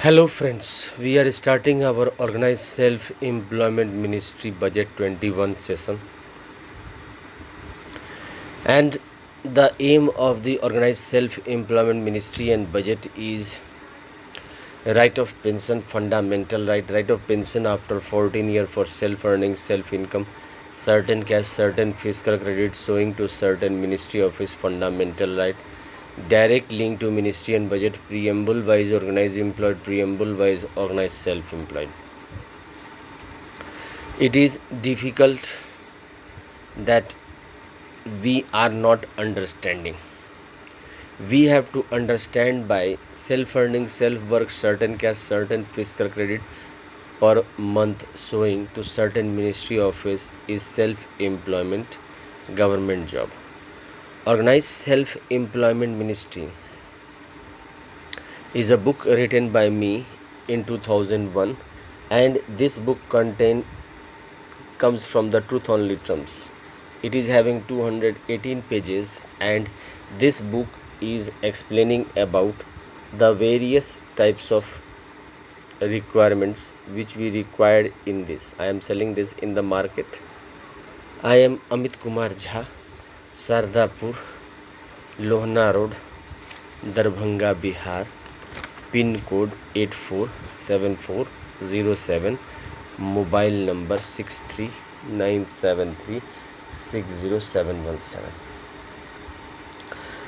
Hello, friends. We are starting our organized self employment ministry budget 21 session, and the aim of the organized self employment ministry and budget is right of pension, fundamental right of pension after 14 year for self earning, self income, certain cash, certain fiscal credits showing to certain ministry office, fundamental right, direct link to ministry and budget, preamble wise organized employed, preamble wise organized self employed. It is difficult that we are not understanding. We have to understand by self earning, self work, certain cash, certain fiscal credit per month showing to certain ministry office is self employment, government job. Organized self employment ministry is a book written by me in 2001, and this book comes from the Truth Only Trumps. It is having 218 pages, and this book is explaining about the various types of requirements which we required in this. I am selling this in the market. I am Amit Kumar Jha, Sardapur, Lohna Road, Darbhanga, Bihar. Pin code 847407, mobile number 639736017.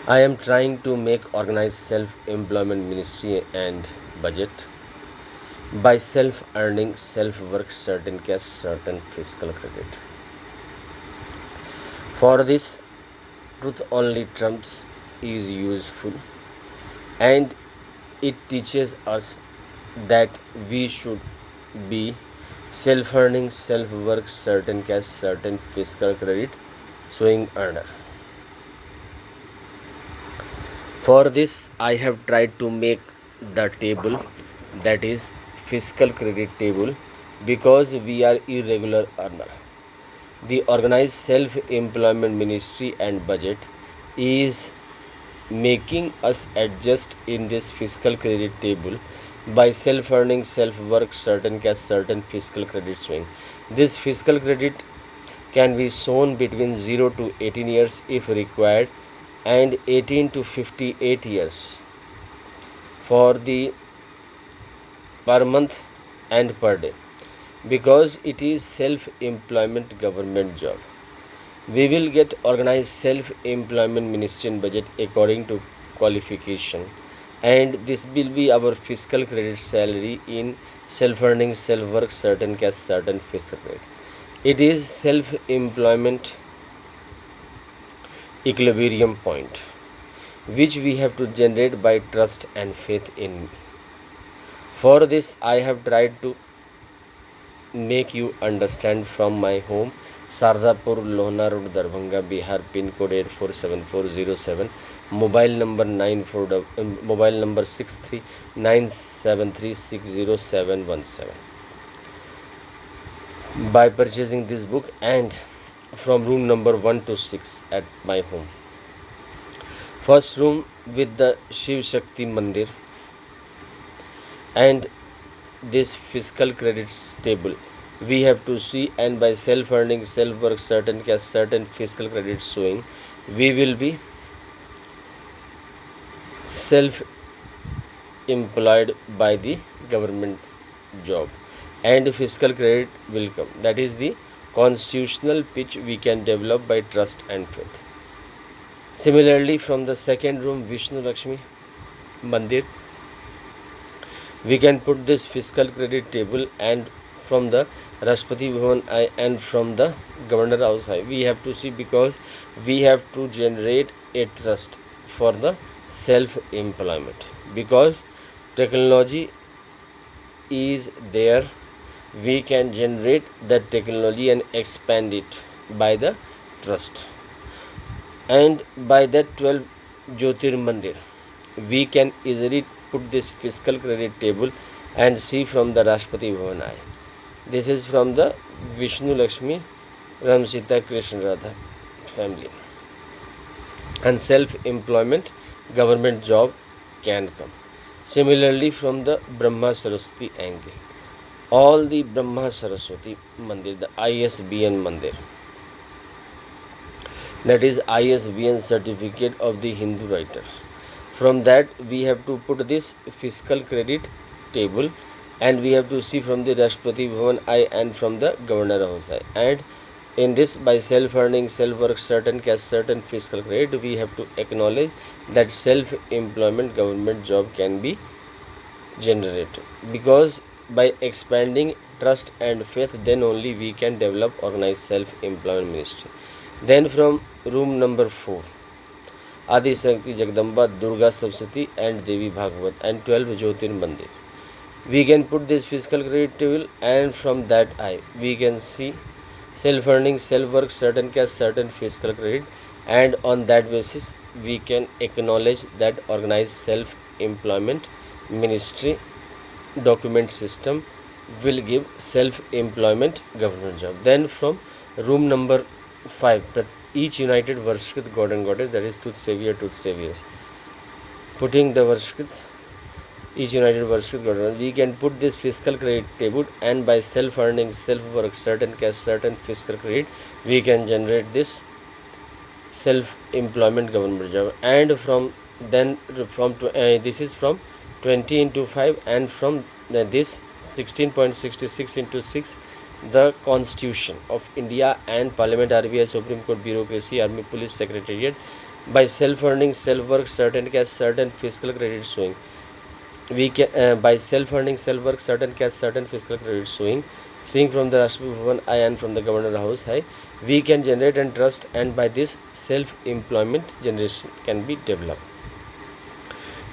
I am trying to make organized self-employment ministry and budget by self-earning, self-work, certain cash, certain fiscal credit. For this, Truth Only Trumps is useful, and it teaches us that we should be self-earning, self-work, certain cash, certain fiscal credit, showing earner. For this, I have tried to make the table, that is fiscal credit table, because we are irregular earner. The organized self-employment ministry and budget is making us adjust in this fiscal credit table by self-earning, self-work, certain cash, certain fiscal credit swing. This fiscal credit can be shown between 0 to 18 years if required, and 18 to 58 years for the per month and per day, because it is self-employment government job. We will get organized self-employment ministry and budget according to qualification, and this will be our fiscal credit salary in self-earning, self-work, certain cash, certain fiscal credit. It is self-employment equilibrium point, which we have to generate by trust and faith in me. For this, I have tried to make you understand from my home, Sardapur, Lohna Road, Darbhanga, Bihar. Pin code 847407. Mobile number 639736017. By purchasing this book and from room number 1 to 6 at my home. First room with the Shiv Shakti Mandir, and this fiscal credits table we have to see, and by self-earning, self-work, certain cash, certain fiscal credits showing, we will be self-employed by the government job, and fiscal credit will come. That is the constitutional pitch we can develop by trust and faith. Similarly, from the second room, Vishnu Lakshmi Mandir, we can put this fiscal credit table, and from the Rashtrapati Bhavan and from the Governor House we have to see, because we have to generate a trust for the self-employment, because technology is there. We can generate that technology and expand it by the trust, and by that 12 Jyotir Mandir we can easily put this fiscal credit table and see from the Rashtrapati Bhavan. This is from the Vishnu Lakshmi Ram Sita Krishna Radha family, and self-employment government job can come. Similarly, from the Brahma Saraswati angle, all the Brahma Saraswati Mandir, the ISBN Mandir, that is ISBN certificate of the Hindu writer. From that we have to put this fiscal credit table, and we have to see from the Rashtrapati Bhavan I and from the Governor House I. And in this, by self-earning, self-work, certain cash, certain fiscal credit, we have to acknowledge that self-employment government job can be generated, because by expanding trust and faith, then only we can develop organized self-employment ministry. Then from room number 4, Adi Shakti Jagdamba, Durga Sapsati and Devi Bhagavad and 12 Jyotir Mandir. We can put this fiscal credit table, and from that we can see self-earning, self-work, certain cash, certain fiscal credit, and on that basis we can acknowledge that organized self-employment ministry document system will give self-employment government job. Then from room number 5, each united Varshkrit god and goddess, that is tooth saviors, putting the Varshkrit, each united Varshkrit god and goddess, we can put this fiscal credit table, and by self-earning, self-work, certain cash, certain fiscal credit, we can generate this self-employment government job. And from then this is from 20 into 5, and from this 16.66 into 6, the Constitution of India and Parliament, RBI, Supreme Court, bureaucracy, Army, Police, Secretariat, by self-earning, self-work, certain cash, certain fiscal credit showing, we can by self-earning, self-work, certain cash, certain fiscal credit showing, seeing from the Rashtrapati Bhavan I and from the Governor House High, we can generate and trust, and by this self-employment generation can be developed.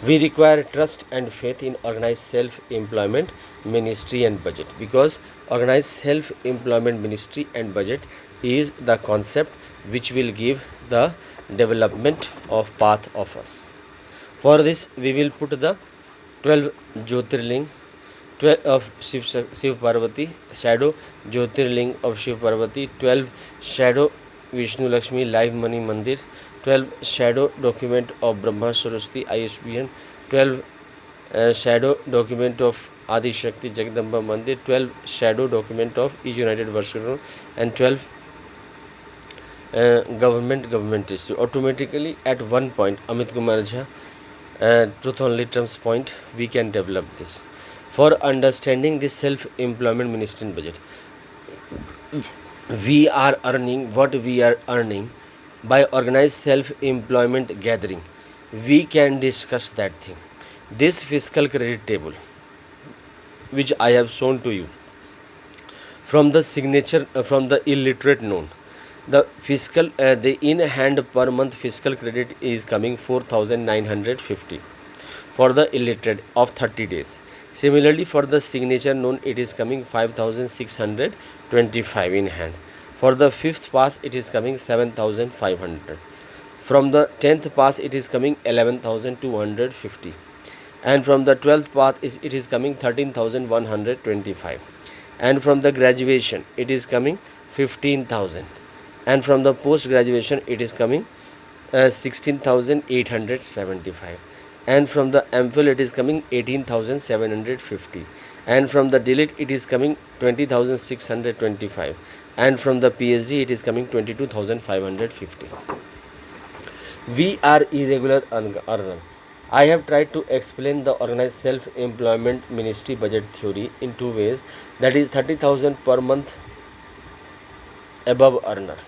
We require trust and faith in organized self-employment ministry and budget, because organized self-employment ministry and budget is the concept which will give the development of path of us. For this we will put the 12 Jyotirling 12 of Shiv Parvati, shadow Jyotirling of Shiv Parvati, 12 shadow Vishnu Lakshmi live money mandir, 12 shadow document of Brahma Saraswati ISBN, 12 shadow document of Adi Shakti Jagdamba Mandir, 12 shadow document of each united Varshkrit, and 12 government issue. Automatically at one point, Amit Kumar Jha, truth only terms point, we can develop this. For understanding this self-employment ministry and budget, we are earning what we are earning by organized self-employment gathering. We can discuss that thing. This fiscal credit table, which I have shown to you, from the signature from the illiterate known, the fiscal the in hand per month fiscal credit is coming 4,950 for the illiterate of 30 days. Similarly, for the signature known, it is coming 5,625 in hand. For the 5th pass, it is coming 7,500. From the 10th pass, it is coming 11,250. And from the 12th pass, it is coming 13,125. And from the graduation, it is coming 15,000. And from the post graduation, it is coming 16,875. And from the MPhil it is coming 18,750, and from the delete it is coming 20,625, and from the PhD it is coming 22,550. We are irregular earner. I have tried to explain the organized self-employment ministry budget theory in 2 ways, that is 30,000 per month above earner.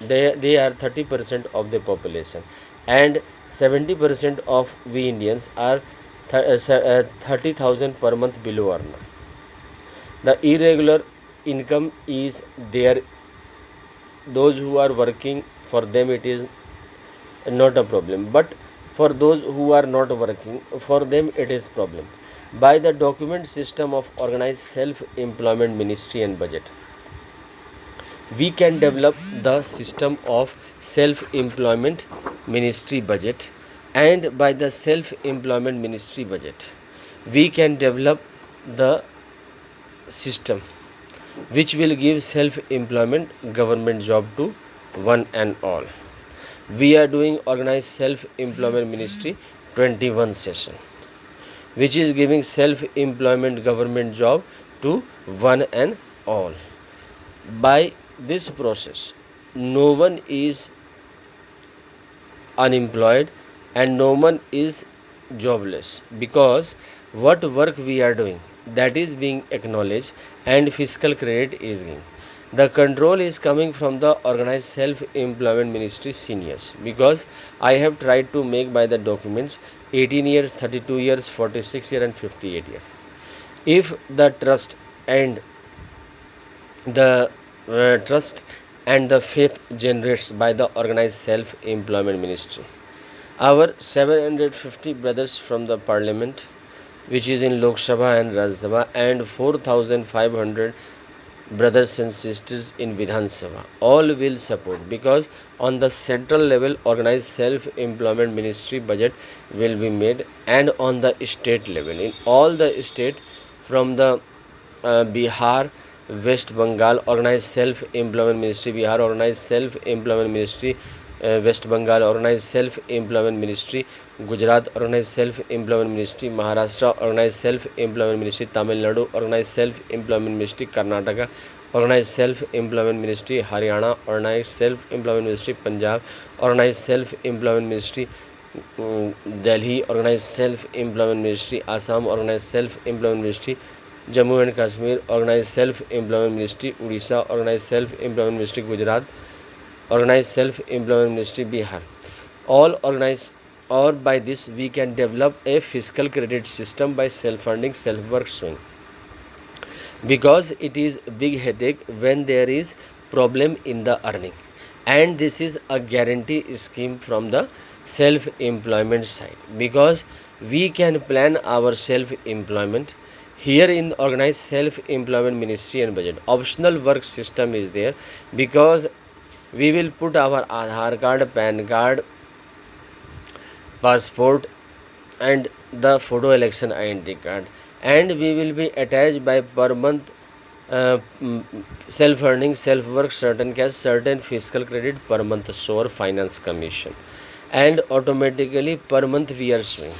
They are 30% of the population, and 70% of we Indians are 30,000 per month below earner. The irregular income is there. Those who are working, for them it is not a problem, but for those who are not working, for them it is problem. By the document system of organized self-employment ministry and budget, we can develop the system of self-employment ministry budget, and by the self-employment ministry budget we can develop the system which will give self-employment government job to one and all. We are doing organized self-employment ministry 21 session. which is giving self-employment government job to one and all. By this process, no one is unemployed and no one is jobless, because what work we are doing, that is being acknowledged and fiscal credit is given. The control is coming from the organized self-employment ministry seniors, because I have tried to make by the documents 18 years, 32 years, 46 years and 58 years. If the the trust and the faith generates by the organized self-employment ministry, our 750 brothers from the parliament, which is in Lok Sabha and Rajya Sabha, and 4,500 brothers and sisters in Vidhan Sabha, all will support, because on the central level organized self-employment ministry budget will be made, and on the state level in all the state from the Bihar, West Bengal organized self-employment ministry, Bihar organized self-employment ministry, West Bengal organized self-employment ministry, Gujarat organized self-employment ministry, Maharashtra organized self-employment ministry, Tamil Nadu organized self-employment ministry, Karnataka organized self-employment ministry, Haryana organized self-employment ministry, Punjab organized self-employment ministry, Delhi organized self-employment ministry, Assam organized self-employment ministry, Jammu and Kashmir organized self-employment ministry, Odisha organized self-employment ministry, Gujarat organized self-employment ministry, Bihar, all organized. Or by this we can develop a fiscal credit system by self-funding, self-work swing, because it is big headache when there is problem in the earning, and this is a guarantee scheme from the self-employment side, because we can plan our self-employment. Here in organized self-employment ministry and budget, optional work system is there, because we will put our Aadhaar card, PAN card, passport and the photo election identity card, and we will be attached by per month self-earning, self-work, certain cash, certain fiscal credit per month soar finance commission, and automatically per month we are showing,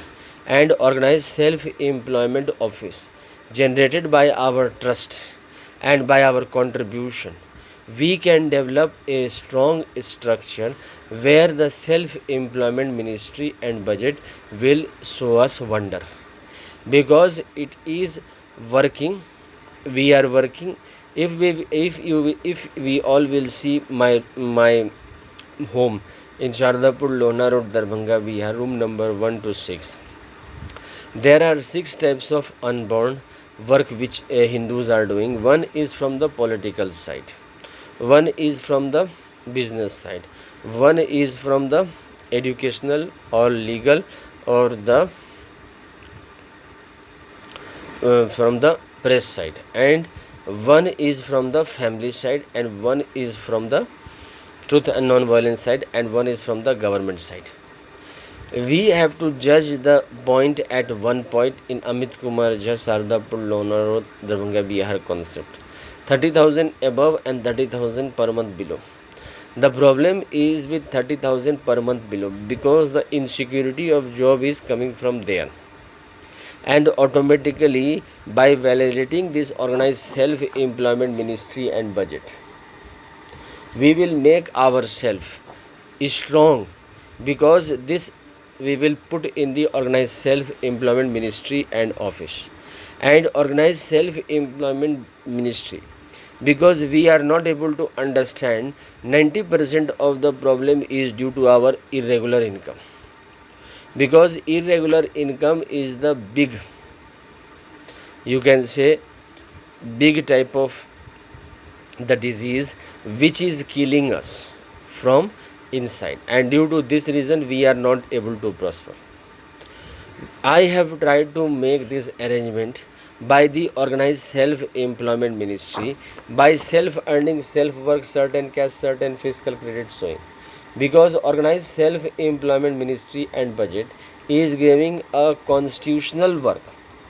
and organized self-employment office generated by our trust and by our contribution. We can develop a strong structure where the self-employment ministry and budget will show us wonder, because it is working. We are working. If we all will see my home in Shardapur, Lona Road, Darbhanga, Bihar, room number 1 to 6. There are 6 types of unborn work which Hindus are doing. One is from the political side, one is from the business side, one is from the educational or legal or the from the press side, and one is from the family side, and one is from the truth and non-violence side, and one is from the government side. We have to judge the point at one point in Amit Kumar Jha Sardapur Lona Road Darbhanga Bihar concept, 30,000 above and 30,000 per month below. The problem is with 30,000 per month below, because the insecurity of job is coming from there, and automatically by validating this organized self-employment ministry and budget, we will make ourselves strong, because this we will put in the organized self-employment ministry and office and organized self-employment ministry, because we are not able to understand 90% of the problem is due to our irregular income, because irregular income is the big, you can say, big type of the disease which is killing us from inside, and due to this reason we are not able to prosper. I have tried to make this arrangement by the organized self-employment ministry, by self-earning, self-work, certain cash, certain fiscal credit showing, because organized self-employment ministry and budget is giving a constitutional work,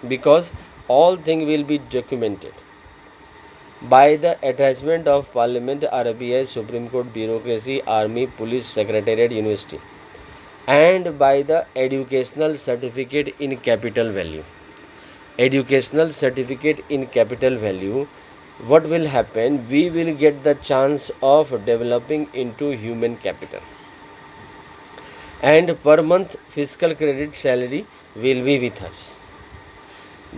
because all thing will be documented by the attachment of Parliament, RBI, Supreme Court, bureaucracy, army, police, secretariat, university, and by the educational certificate in capital value. Educational certificate in capital value, what will happen, we will get the chance of developing into human capital, and per month fiscal credit salary will be with us.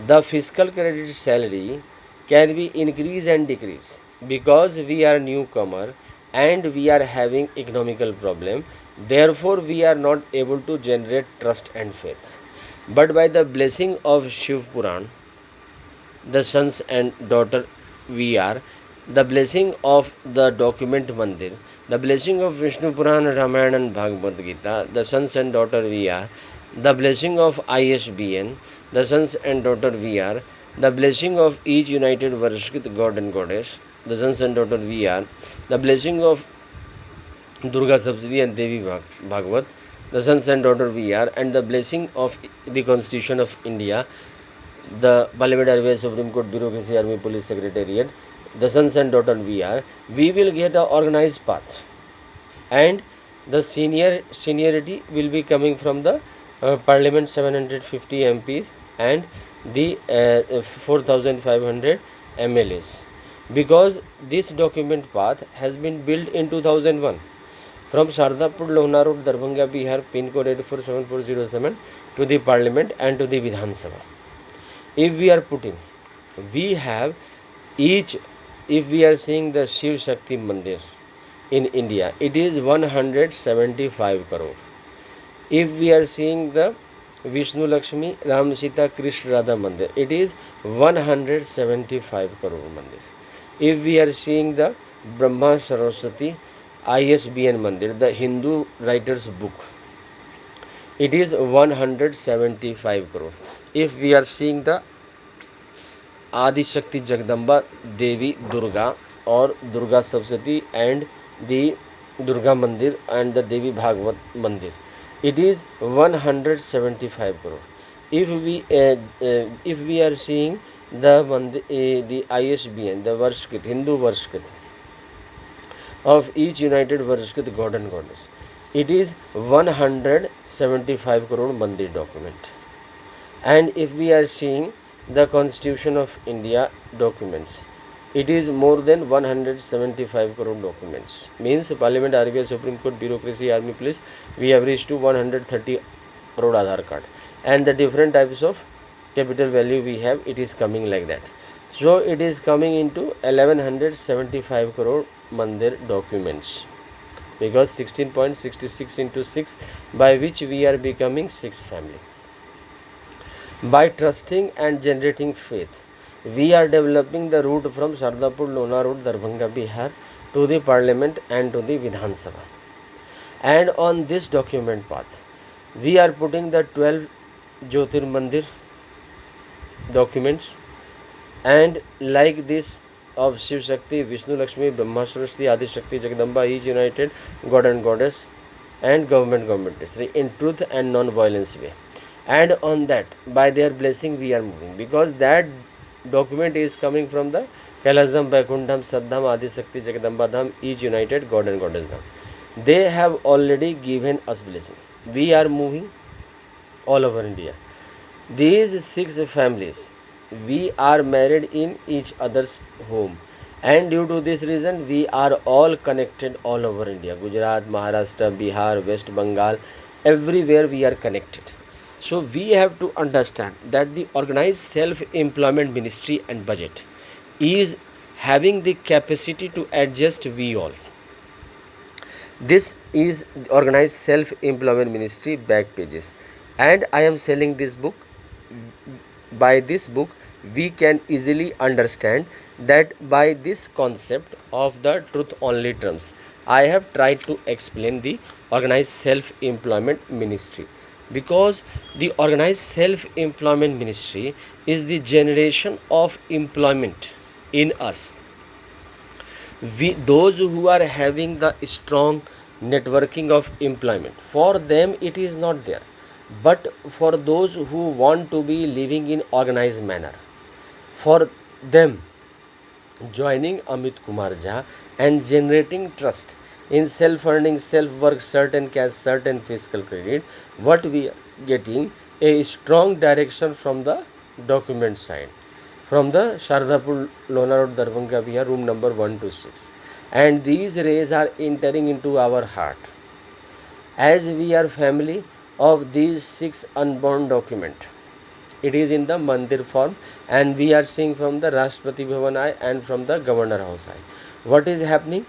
The fiscal credit salary can be increase and decrease because we are newcomer and we are having economical problem, therefore we are not able to generate trust and faith. But by the blessing of Shiv Puran, the sons and daughter we are, the blessing of the document Mandir, the blessing of Vishnu Puran, Ramayana and Bhagavad Gita, the sons and daughter we are, the blessing of ISBN, the sons and daughter we are, the blessing of each united worship God and Goddess, the sons and daughter we are, the blessing of Durga Saptati and Devi Bhagavat, the sons and daughter we are, and the blessing of the Constitution of India, the Parliament, Army, Supreme Court, Bureaucracy, Army, Police, Secretariat, the sons and daughter we are, we will get an organized path, and the seniority will be coming from the Parliament 750 MPs and the 4500 MLAs, because this document path has been built in 2001 from Shardapur, Lohna Road, Darbhanga, Bihar, pin code 847407 to the Parliament and to the Vidhan Sabha. If we are putting, we have each, if we are seeing the Shiv Shakti Mandir in India, it is 175 crore. If we are seeing the Vishnu Lakshmi, Ram Sita, Krishna Radha Mandir, it is 175 crore Mandir. If we are seeing the Brahma Saraswati ISBN Mandir, the Hindu writer's book, it is 175 crore. If we are seeing the Adi Shakti Jagdamba Devi Durga or Durga Saptati and the Durga Mandir and the Devi Bhagavat Mandir, it is 175 crore. If we are seeing the the ISBN, the Varshkrit, Hindu Varshkrit of each united Varshkrit God and Goddess, it is 175 crore Mandir document. And if we are seeing the Constitution of India documents, it is more than 175 crore documents. Means Parliament, RBI, Supreme Court, Bureaucracy, Army, Police, we have reached to 130 crore Aadhaar card. And the different types of capital value we have, it is coming like that. So it is coming into 1175 crore Mandir documents, because 16.66 into 6, by which we are becoming 6 family. By trusting and generating faith, we are developing the route from Shardapur, Lohna Road, Darbhanga, Bihar to the Parliament and to the Vidhan Sabha. And on this document path, we are putting the 12 Jyotir Mandir documents, and like this of Shiv Shakti, Vishnu Lakshmi, Brahma Saraswati, Adi Shakti, Jagdamba, each united God and Goddess, and government in truth and non-violence way. And on that, by their blessing we are moving, because that document is coming from the Kailash Dham, Vaikuntham, Saddham, Adi Shakti, Jagdamba Dham, each united God and Goddess Dham. They have already given us blessing. We are moving all over India. These 6 families, we are married in each other's home, and due to this reason we are all connected all over India. Gujarat, Maharashtra, Bihar, West Bengal, everywhere we are connected. So we have to understand that the organized self-employment ministry and budget is having the capacity to adjust we all. This is the organized self-employment ministry back pages, and I am selling this book. By this book we can easily understand that by this concept of the truth only terms, I have tried to explain the organized self-employment ministry, because the organized self-employment ministry is the generation of employment in us. Those who are having the strong networking of employment, for them it is not there. But for those who want to be living in organized manner, for them joining Amit Kumar Jha and generating trust, in self-earning, self-work, certain cash, certain fiscal credit, what we are getting a strong direction from the document side, from the Shardapur Lonar Road Darbhanga Vihar, room number 126, and these rays are entering into our heart as we are family of these 6 unborn document. It is in the mandir form, and we are seeing from the Rashtrapati Bhavan eye and from the Governor House eye. What is happening?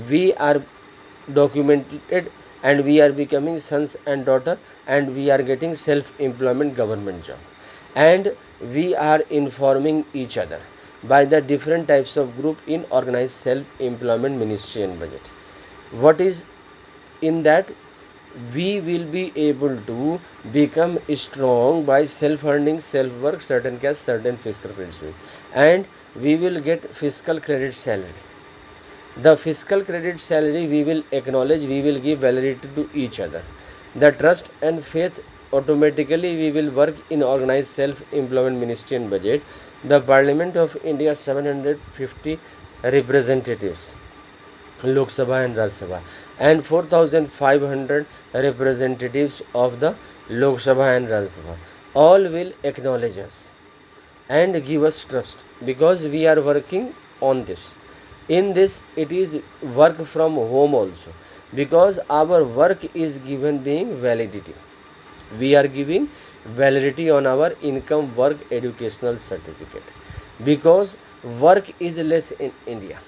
We are documented and we are becoming sons and daughter, and we are getting self-employment government job, and we are informing each other by the different types of group in organized self-employment ministry and budget. What is in that? We will be able to become strong by self-earning, self-work, certain cash, certain fiscal credit, and we will get fiscal credit salary. The fiscal credit salary we will acknowledge, we will give validity to each other. The trust and faith, automatically we will work in organized self-employment ministry and budget. The Parliament of India 750 representatives, Lok Sabha and Rajya Sabha, and 4500 representatives of the Lok Sabha and Rajya Sabha, all will acknowledge us and give us trust, because we are working on this. In this, it is work from home also, because our work is given being validity. We are giving validity on our income work educational certificate, because work is less in India.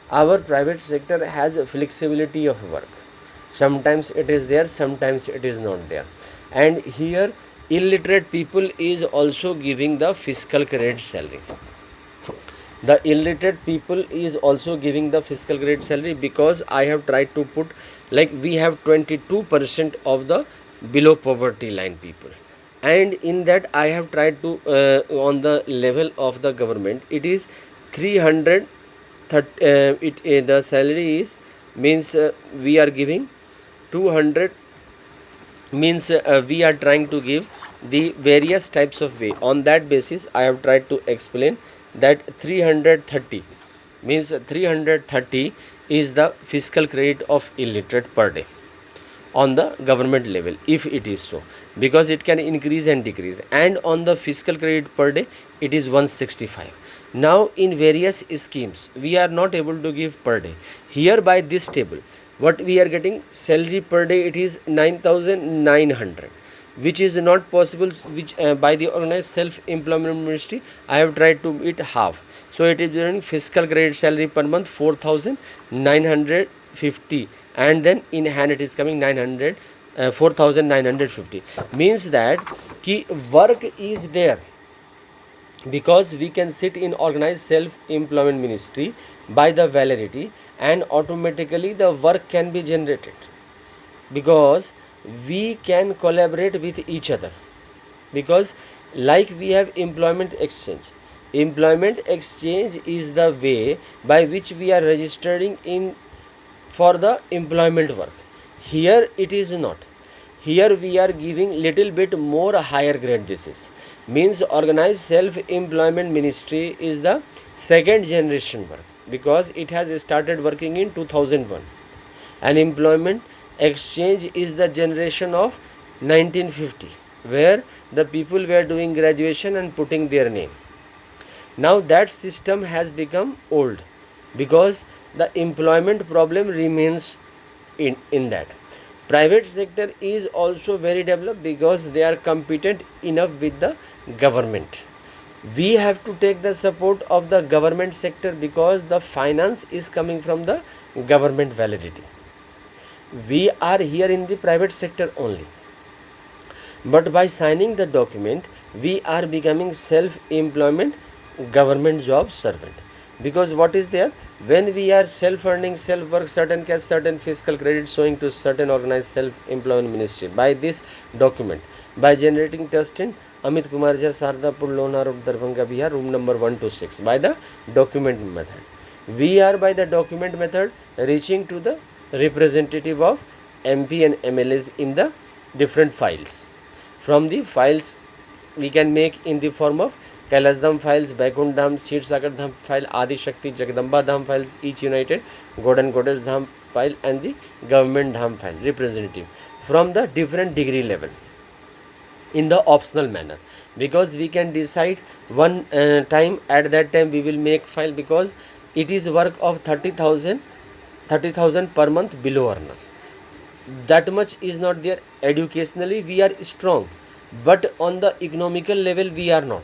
Our private sector has a flexibility of work. Sometimes it is there, sometimes it is not there. And here illiterate people is also giving the fiscal credit salary. The illiterate people is also giving the fiscal credit salary, because I have tried to put, like, we have 22% of the below poverty line people, and in that I have tried to on the level of the government, it is 330 the salary is means we are giving 200, means we are trying to give the various types of way. On that basis I have tried to explain that 330 means 330 is the fiscal credit of illiterate per day on the government level, if it is so, because it can increase and decrease. And on the fiscal credit per day, it is 165. Now in various schemes we are not able to give per day. Here by this table, what we are getting salary per day, it is 9900, which is not possible, which by the organized self-employment ministry I have tried to it half. So it is during fiscal credit salary per month 4950, and then in hand it is coming 900 4950, means that ki work is there, because we can sit in organized self-employment ministry by the validity, and automatically the work can be generated, because we can collaborate with each other. Because like we have employment exchange is the way by which we are registering in for the employment work. Here it is not. Here we are giving little bit more higher grade. This is means organized self-employment ministry is the second generation work, because it has started working in 2001, and employment exchange is the generation of 1950, where the people were doing graduation and putting their name. Now that system has become old, because the employment problem remains in that. Private sector is also very developed, because they are competent enough with the government. We have to take the support of the government sector, because the finance is coming from the government validity. We are here in the private sector only, but by signing the document we are becoming self-employment government job servant. Because what is there, when we are self-earning, self-work, certain cash, certain fiscal credit showing to certain organized self-employment ministry by this document, by generating trust in Amit Kumar Jha, Shardapur Lonar Road Darbhanga Bihar, room number 126, by the document method. We are by the document method reaching to the representative of MP and MLAs in the different files. From the files we can make in the form of Kailas Dham files, Vaikunth Dham, Ksheer Sagar Dham file, Adi Shakti, Jagdamba Dham files, each united, God and Goddess Dham file and the government dham file representative from the different degree level in the optional manner, because we can decide one time, at that time we will make file, because it is work of 30,000 per month below earner. That much is not there. Educationally we are strong, but on the economical level we are not,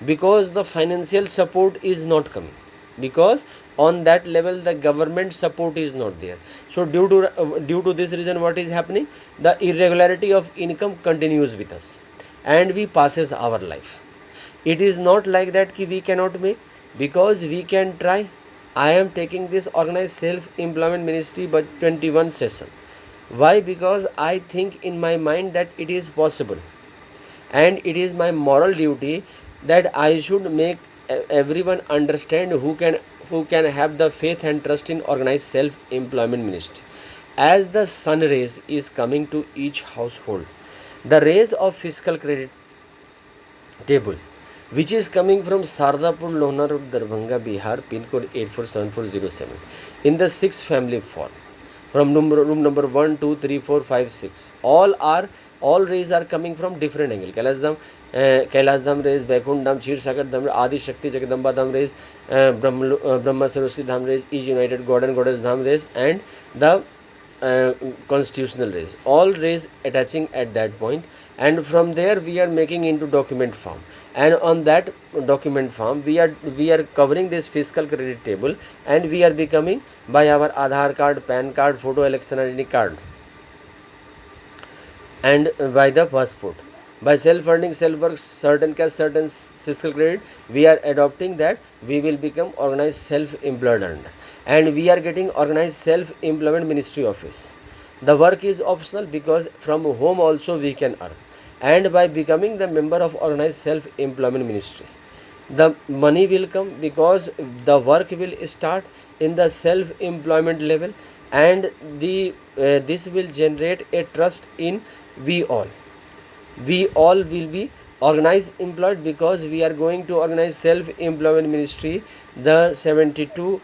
because the financial support is not coming, because on that level the government support is not there. So due to this reason, what is happening, the irregularity of income continues with us and we passes our life. It is not like that ki we cannot make, because we can try. I am taking this organized self employment ministry but 21 session. Why? Because I think in my mind that it is possible, and it is my moral duty that I should make everyone understand who can have the faith and trust in organized self employment ministry. As the sun rays is coming to each household, the rays of fiscal credit table, which is coming from Sardapur, Lohna Road, Darbhanga, Bihar, pin code 847407, in the 6 family form, from room number 1, 2, 3, 4, 5, 6. All rays are coming from different angle. Kailas Dham rays, Vaikunth Dham, Chir Sagar Dham, Adi Shakti Jagadamba Dham rays, Brahma Saraswati Dham rays, is United God and Goddess Dham rays, and the constitutional rays. All rays attaching at that point, and from there we are making into document form, and on that document form we are covering this fiscal credit table, and we are becoming by our Aadhaar card, PAN card, photo election ID card, and by the passport. By self-funding, self-work, certain cash, certain fiscal credit, we are adopting that we will become organized self-employed earner, and we are getting organized self-employment ministry office. The work is optional, because from home also we can earn, and by becoming the member of organized self-employment ministry, the money will come, because the work will start in the self-employment level, and this will generate a trust in we all. We all will be organized employed, because we are going to organize self-employment ministry, the 72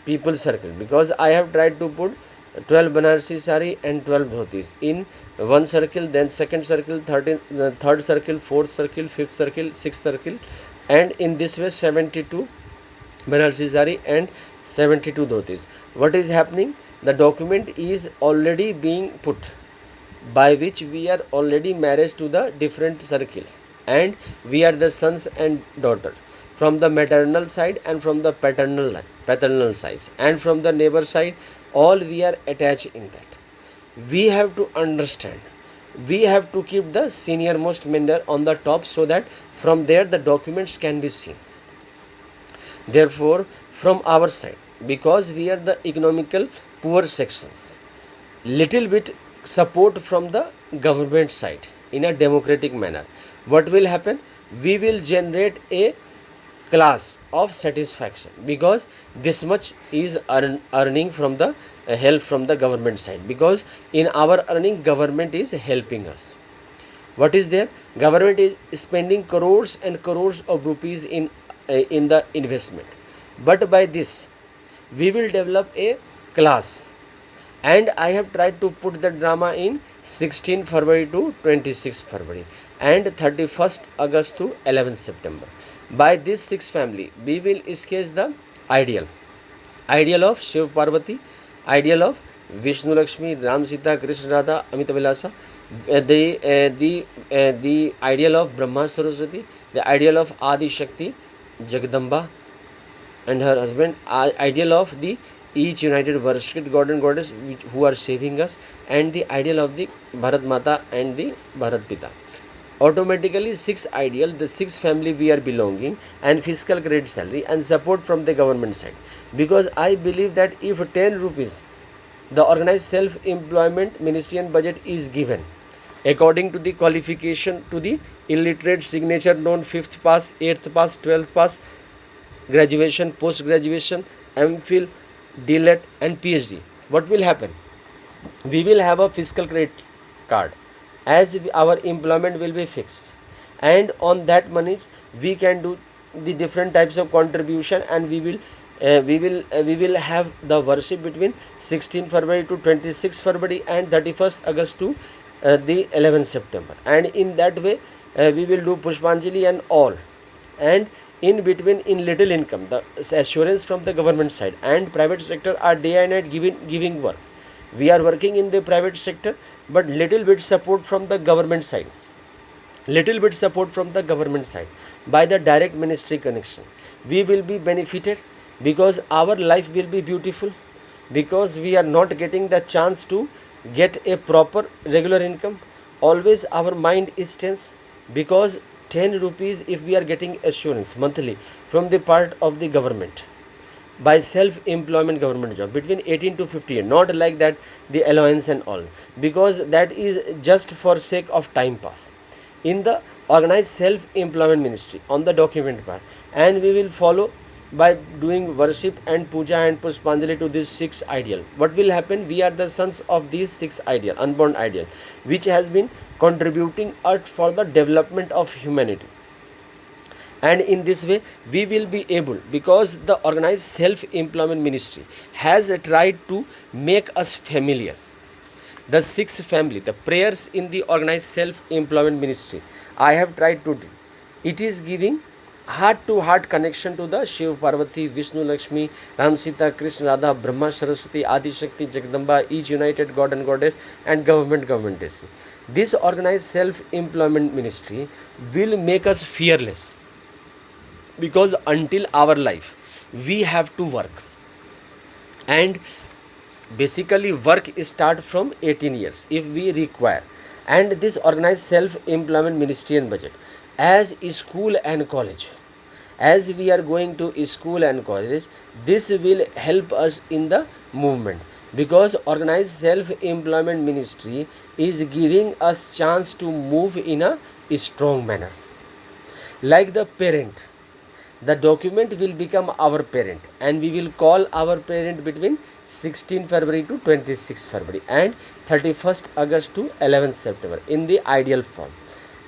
people circle, because I have tried to put 12 Banarsi sari and 12 dhotis in one circle, then second circle, third circle, fourth circle, fifth circle, sixth circle, and in this way 72 Banarsi sari and 72 dhotis. What is happening? The document is already being put, by which we are already married to the different circle, and we are the sons and daughters from the maternal side and from the paternal side, and from the neighbor side, all we are attached in that. We have to understand, we have to keep the senior most member on the top, so that from there the documents can be seen. Therefore, from our side, because we are the economical poor sections, little bit support from the government side in a democratic manner, what will happen? We will generate a class of satisfaction, because this much is earning from the help from the government side, because in our earning government is helping us. What is there? Government is spending crores and crores of rupees in the investment, but by this we will develop a class. And I have tried to put the drama in 16 February to 26 February and 31st August to 11th September. By this 6 family, we will sketch the ideal of Shiv Parvati, ideal of Vishnu Lakshmi, Ram Sita, Krishna Radha, Amita Vilasa, the ideal of Brahma Saraswati, the ideal of Adi Shakti, Jagadamba and her husband, ideal of the each united worshipped god and goddess who are saving us, and the ideal of the Bharat Mata and the Bharat Pita. Automatically 6 ideal, the 6 family we are belonging, and fiscal credit salary and support from the government side. Because I believe that if 10 rupees the organized self-employment ministerial budget is given according to the qualification to the illiterate signature known 5th pass, 8th pass, 12th pass, graduation, post graduation, MPhil, DLET and PhD, what will happen? We will have a fiscal credit card, as our employment will be fixed, and on that monies we can do the different types of contribution, and we will we will have the worship between 16 February to 26 February and 31st August to the 11th September, and in that way we will do Pushpanjali and all. And in between, in little income, the assurance from the government side and private sector are day and night giving work. We are working in the private sector, but little bit support from the government side, by the direct ministry connection. We will be benefited because our life will be beautiful, because we are not getting the chance to get a proper regular income. Always our mind is tense, because 10 rupees if we are getting assurance monthly from the part of the government by self employment government job between 18 to 50, not like that the allowance and all, because that is just for sake of time pass. In the organized self employment ministry on the document part, and we will follow by doing worship and puja and pushpanjali to these six ideal. What will happen? We are the sons of these six ideal, unborn ideal, which has been contributing art for the development of humanity. And in this way we will be able, because the organized self employment ministry has tried to make us familiar the six family, the prayers in the organized self employment ministry. I have tried to do it. Is giving heart to heart connection to the Shiv Parvati, Vishnu Lakshmi, Ram Sita, Krishna Radha, Brahma Saraswati, Adi Shakti, Jagdamba, each united god and goddess, and government destiny. This organized self employment ministry will make us fearless, because until our life we have to work, and basically work start from 18 years if we require. And this organized self employment ministry and budget, as school and college, as we are going to school and college, this will help us in the movement, because organized self employment ministry is giving us chance to move in a strong manner. Like the parent, the document will become our parent, and we will call our parent between 16 February to 26 February and 31st August to 11th September in the ideal form.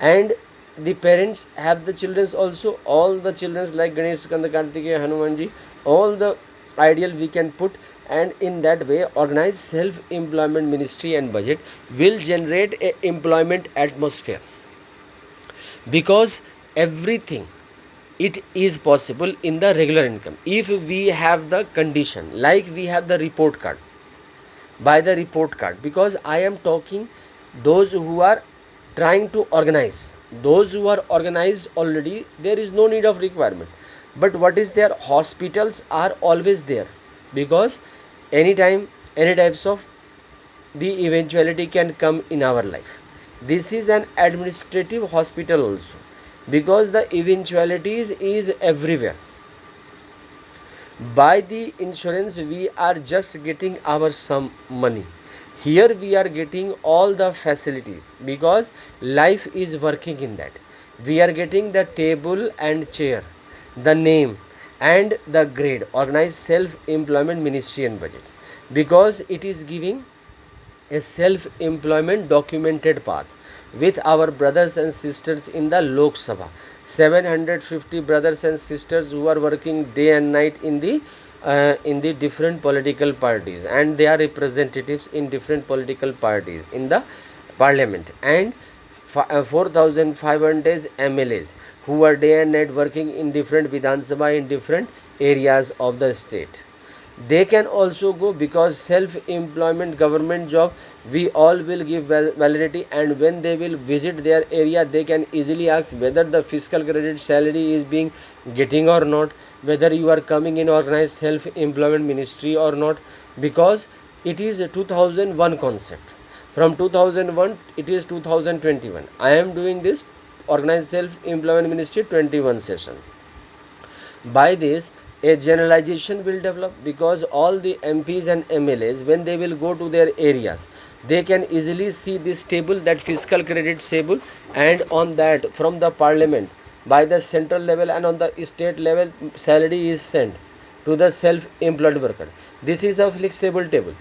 And the parents have the children also, all the children like Ganesh, Skanda, Kartikeya, Hanumanji, all the ideal we can put. And in that way organized self employment ministry and budget will generate a employment atmosphere, because everything it is possible in the regular income if we have the condition, like we have the report card. By the report card, because I am talking those who are trying to organize, those who are organized already, there is no need of requirement. But what is there? Hospitals are always there, because anytime any types of the eventuality can come in our life. This is an administrative hospital also, because the eventualities is everywhere. By the insurance we are just getting our some money. Here we are getting all the facilities, because life is working in that. We are getting the table and chair, the name and the grade, organized self employment ministry and budget, because it is giving a self employment documented path with our brothers and sisters in the Lok Sabha. 750 brothers and sisters who are working day and night in the different political parties, and they are representatives in different political parties in the parliament, and 4500 MLAs who are day and night working in different Vidhan Sabha in different areas of the state. They can also go, because self employment government job we all will give validity, and when they will visit their area they can easily ask whether the fiscal credit salary is being getting or not, whether you are coming in organized self employment ministry or not, because it is a 2001 concept. From 2001 it is 2021. I am doing this organized self employment ministry 21 session. By this a generalization will develop, because all the MPs and MLAs, when they will go to their areas, they can easily see this table, that fiscal credit table, and on that from the parliament by the central level and on the state level salary is sent to the self employed worker. This is a flexible table.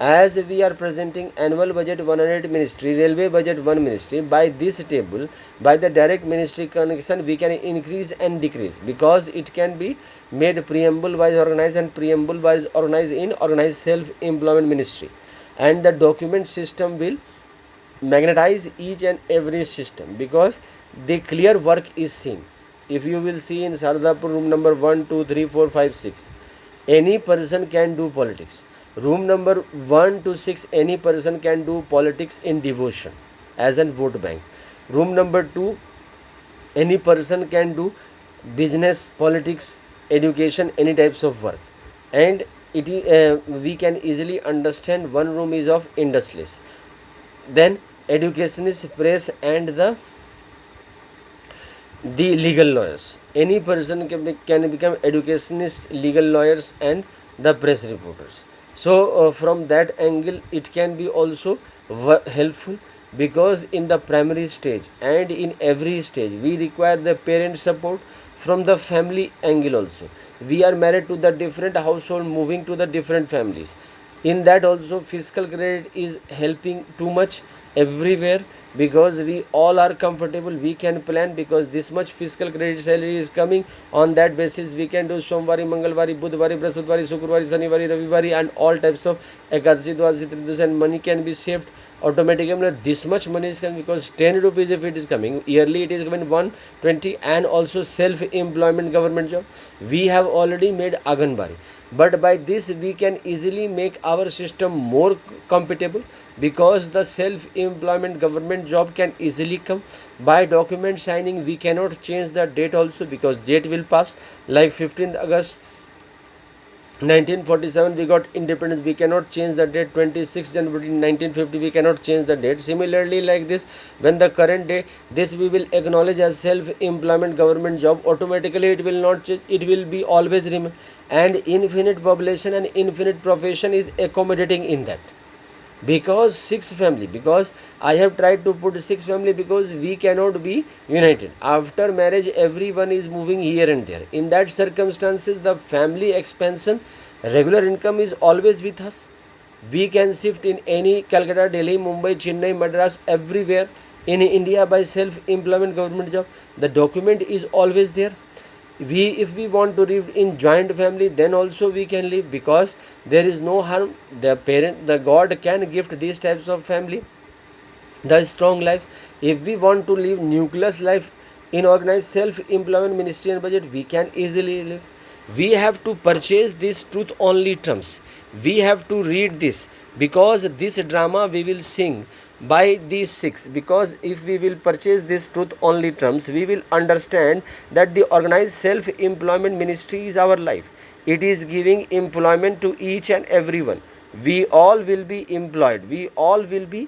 As we are presenting annual budget 100 ministry, railway budget 1 ministry, by this table, by the direct ministry connection, we can increase and decrease, because it can be made preamble wise organized and preamble wise organized in organized self employment ministry, and the document system will magnetize each and every system, because the clear work is seen. If you will see in Sardapur room number 1, 2, 3, 4, 5, 6, any person can do politics. Room number 1 to 6, any person can do politics in devotion as an vote bank. Room number 2, any person can do business, politics, education, any types of work. And we can easily understand one room is of industrialists. Then educationist, press, and the legal lawyers. Any person can become educationist, legal lawyers, and the press reporters. So from that angle it can be also helpful, because in the primary stage and in every stage we require the parent support. From the family angle also, we are married to the different household, moving to the different families. In that also fiscal credit is helping too much everywhere, because we all are comfortable, we can plan, because this much fiscal credit salary is coming. On that basis we can do somvari, mangalvari, budhvari, brahspatwari, shukrvari, shanivari, ravivari, and all types of ekadashi, dwadashi, tridashi, and money can be saved automatically. This much money is coming, because 10 rupees if it is coming yearly, it is coming 120. And also self employment government job, we have already made Aganbari, but by this we can easily make our system more compatible, because the self employment government job can easily come by document signing. We cannot change the date also, because date will pass, like 15th August 1947 we got independence, we cannot change the date. 26 January 1950 we cannot change the date. Similarly, like this, when the current day, this we will acknowledge as self employment government job, automatically it will not change, it will be always remain. And infinite population and infinite profession is accommodating in that, because six family, because I have tried to put six family, because we cannot be united. After marriage everyone is moving here and there. In that circumstances, the family expansion, regular income is always with us. We can shift in any Calcutta, Delhi, Mumbai, Chennai, Madras, everywhere in India by self employment government job. The document is always there. We, if we want to live in joint family, then also we can live, because there is no harm. The parent, the God can gift these types of family the strong life. If we want to live nucleus life in organized self employment ministry and budget, we can easily live. We have to purchase this truth only terms, we have to read this, because this drama we will sing by these six. Because if we will purchase this truth only terms, we will understand that the organized self employment ministry is our life. It is giving employment to each and everyone. We all will be employed, we all will be